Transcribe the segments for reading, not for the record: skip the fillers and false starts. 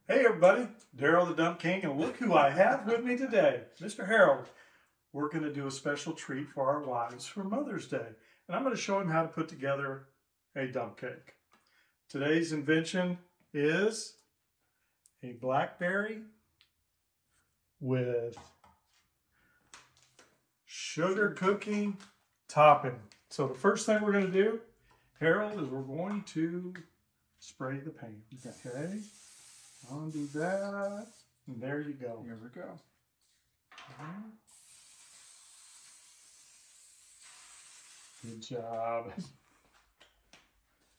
Hey everybody, Darryl the Dump King, and look who I have with me today, Mr. Harold. We're going to do a special treat for our wives for Mother's Day, and I'm going to show him how to put together a dump cake. Today's invention is a Blackberry with sugar cookie topping. So the first thing we're going to do, Harold, is we're going to spray the pan. Okay. Undo that, and there you go. Here we go. Good job.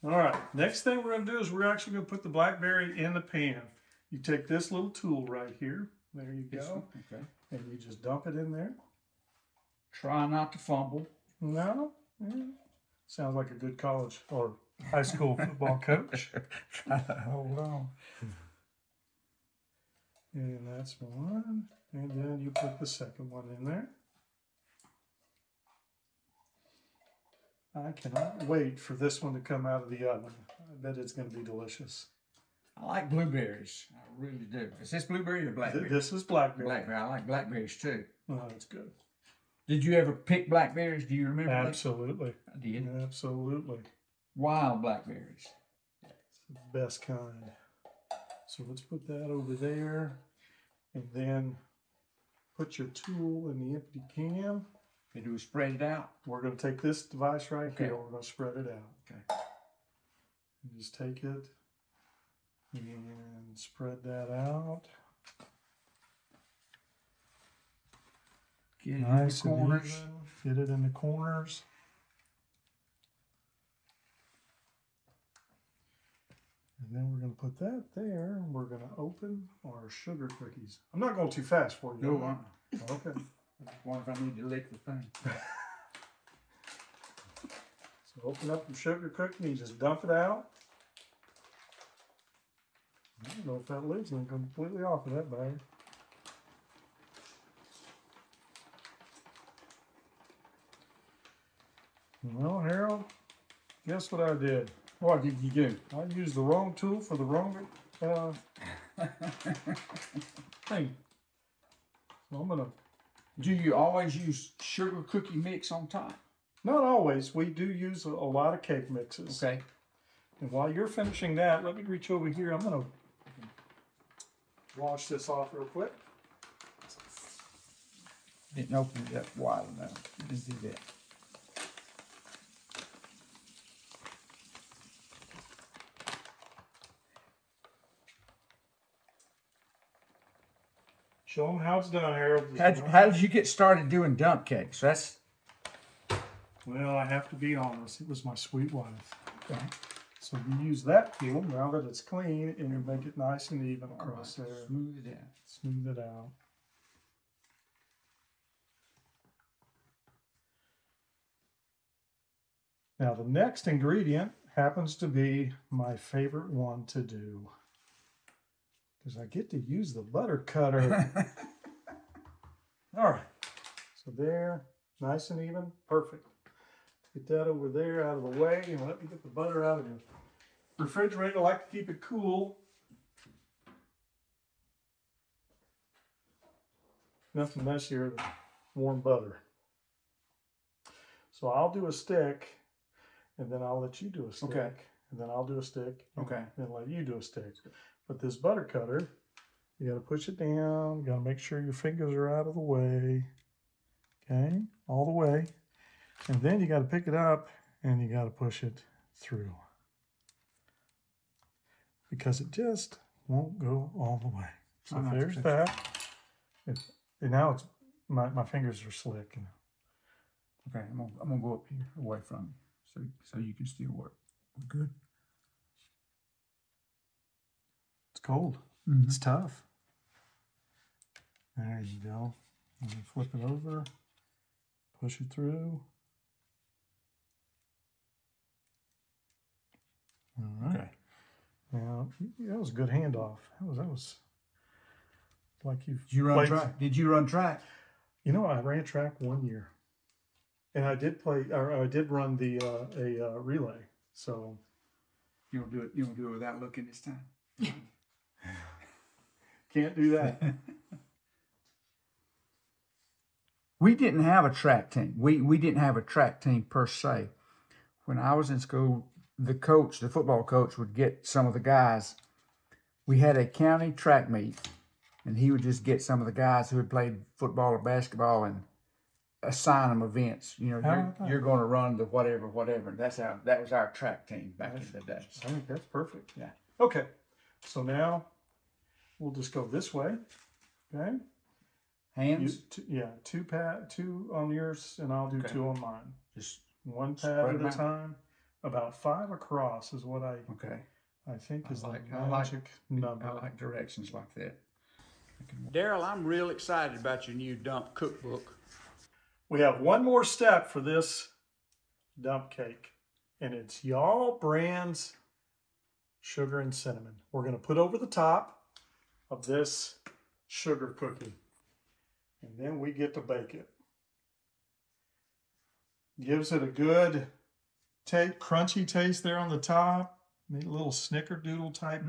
All right, next thing we're going to do is we're actually going to put the Blackberry in the pan. You take this little tool right here. There you go. Okay. And you just dump it in there. Try not to fumble. No? Yeah. Sounds like a good college or high school football coach. Try to hold on. And that's one. And then you put the second one in there. I cannot wait for this one to come out of the oven. I bet it's going to be delicious. I like blueberries. I really do. Is this blueberry or blackberry? This is blackberry. Blackberry. I like blackberries too. Oh, that's good. Did you ever pick blackberries? Do you remember? Absolutely. I did. Absolutely. Wild blackberries. It's the best kind. So let's put that over there, and then put your tool in the empty can. Okay, do we spread it out? We're going to take this device right Okay. here. We're going to spread it out. Okay. And just take it and spread that out. Get it Nice in the corners. and even. Get it in the corners. And then we're going to put that there, and we're going to open our sugar cookies. I'm not going too fast for you. Go on. Okay. I wonder if I need to lick the thing. So open up your sugar cookie and you just dump it out. I don't know if that lid's going to come completely off of that bag. Well, Harold, guess what I did? What did you do? I used the wrong tool for the wrong thing. So I'm gonna. Do you always use sugar cookie mix on top? Not always. We do use a lot of cake mixes. Okay. And while you're finishing that, let me reach over here. I'm gonna wash this off real quick. Didn't open it up wide enough. Just do that. Show them how it's done, Harold. How did you get started doing dump cakes? Well, I have to be honest. It was my sweet wife. Okay. So you use that tool now that it's clean, and you make it nice and even across there. Smooth it out. Smooth it out. Now the next ingredient happens to be my favorite one to do, because I get to use the butter cutter. All right, so there, nice and even, perfect. Get that over there out of the way, and let me get the butter out of the refrigerator. I like to keep it cool. Nothing messier than warm butter. So I'll do a stick, and then I'll let you do a stick. Okay. And then I'll do a stick. Okay. And then let you do a stick. But this butter cutter, you got to push it down. You got to make sure your fingers are out of the way. Okay, all the way. And then you got to pick it up and you got to push it through, because it just won't go all the way. So there's that. And now it's my fingers are slick. Okay, I'm gonna go up here away from you, so you can still work. We're good. It's cold. Mm-hmm. It's tough. There you go. And then flip it over, push it through. All right. Okay. Now that was a good handoff. That was like you've. Did you run track? Did you run track? You know, I ran track 1 year, and I did run the a relay. So You want to do it? You want to do it without looking this time? Can't do that. We didn't have a track team. We didn't have a track team per se. When I was in school, the football coach would get some of the guys. We had a county track meet, and he would just get some of the guys who had played football or basketball and assign them events. You know, you're going to run the whatever. That was our track team back in the day. I think that's perfect. Yeah. Okay. So now we'll just go this way. Okay. Hands? Two on yours, and I'll do two on mine. Just one pad at a time. About 5 across is what I think is the magic number. I like directions like that. Darryl, I'm real excited about your new dump cookbook. We have one more step for this dump cake, and it's Y'all Brands Sugar and Cinnamon. We're going to put over the top of this sugar cookie, and then we get to bake it. Gives it a good crunchy taste there on the top. Maybe a little snickerdoodle type.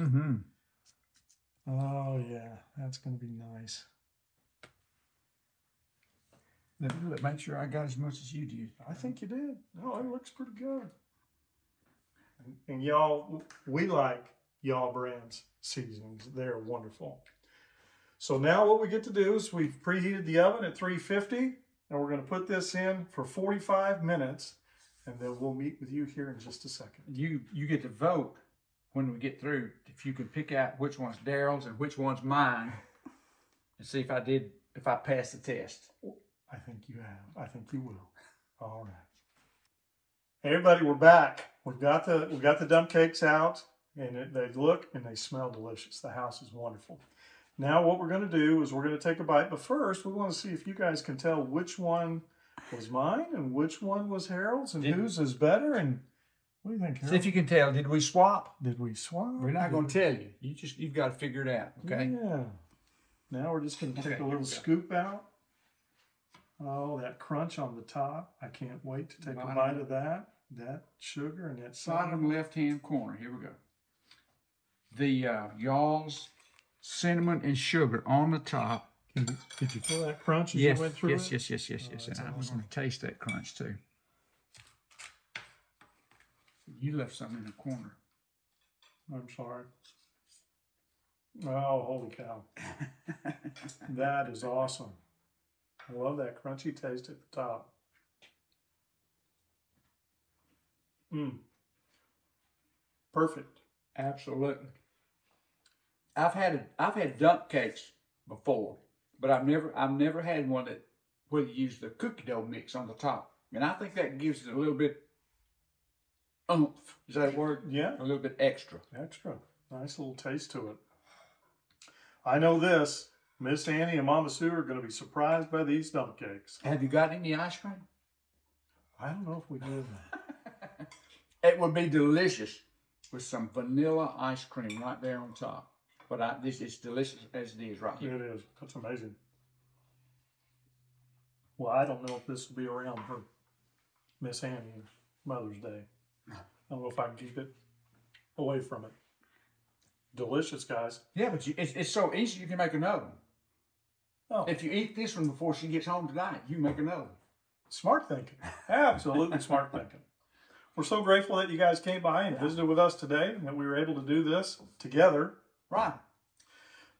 Oh yeah, that's going to be nice. Make sure I got as much as you did. I think you did. Oh, it looks pretty good. And y'all, we like Y'all Brands seasonings. They're wonderful. So now what we get to do is we've preheated the oven at 350, and we're going to put this in for 45 minutes, and then we'll meet with you here in just a second. You get to vote when we get through if you can pick out which one's Darryl's and which one's mine, and see if I passed the test. I think you have. I think you will. All right. Hey everybody, we're back. We've got the dump cakes out, and they look and they smell delicious. The house is wonderful. Now what we're going to do is we're going to take a bite, but first we want to see if you guys can tell which one was mine and which one was Harold's and whose is better. And what do you think, Harold? See if you can tell. Did we swap? Did we swap? We're not going to tell you. You've got to figure it out. Okay. Yeah. Now we're just going to take a little scoop out. Oh, that crunch on the top. I can't wait to take a bite of that. That sugar and that bottom left-hand corner. Here we go. The Y'all's cinnamon and sugar on the top. Did you feel that crunch as you went through it? Yes. And I was going to taste that crunch too. You left something in the corner. I'm sorry. Oh, holy cow. That is awesome. I love that crunchy taste at the top. Perfect. Absolutely. I've had dump cakes before, but I've never had one where you use the cookie dough mix on the top, and I think that gives it a little bit oomph. Is that a word? Yeah. A little bit extra. Extra. Nice little taste to it. I know this. Miss Annie and Mama Sue are going to be surprised by these dump cakes. Have you got any ice cream? I don't know if we did. It would be delicious with some vanilla ice cream right there on top. But this is delicious as it is right here. It is. That's amazing. Well, I don't know if this will be around for Miss Annie and Mother's Day. I don't know if I can keep it away from it. Delicious, guys. Yeah, but it's so easy you can make another one. Oh. If you eat this one before she gets home tonight, you can make another one. Smart thinking. Absolutely smart thinking. We're so grateful that you guys came by and visited with us today and that we were able to do this together. Right.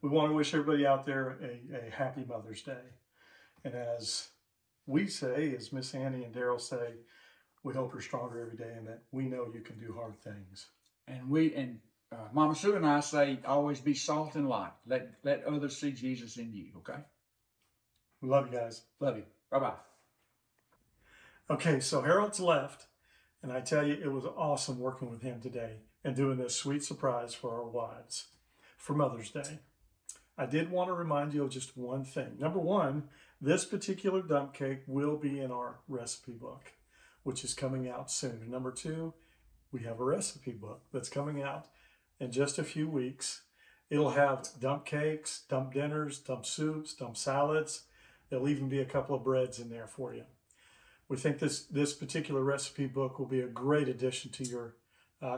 We want to wish everybody out there a happy Mother's Day. And as we say, as Miss Annie and Darryl say, we hope you're stronger every day and that we know you can do hard things. And Mama Sue and I say, always be salt and light. Let others see Jesus in you, okay? We love you guys. Love you. Bye-bye. Okay, so Harold's left, and I tell you, it was awesome working with him today and doing this sweet surprise for our wives for Mother's Day. I did want to remind you of just one thing. Number one, this particular dump cake will be in our recipe book, which is coming out soon. And number two, we have a recipe book that's coming out in just a few weeks. It'll have dump cakes, dump dinners, dump soups, dump salads. There'll even be a couple of breads in there for you. We think this particular recipe book will be a great addition to your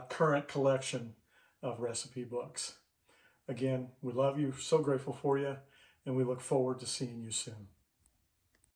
current collection of recipe books. Again, we love you, so grateful for you, and we look forward to seeing you soon.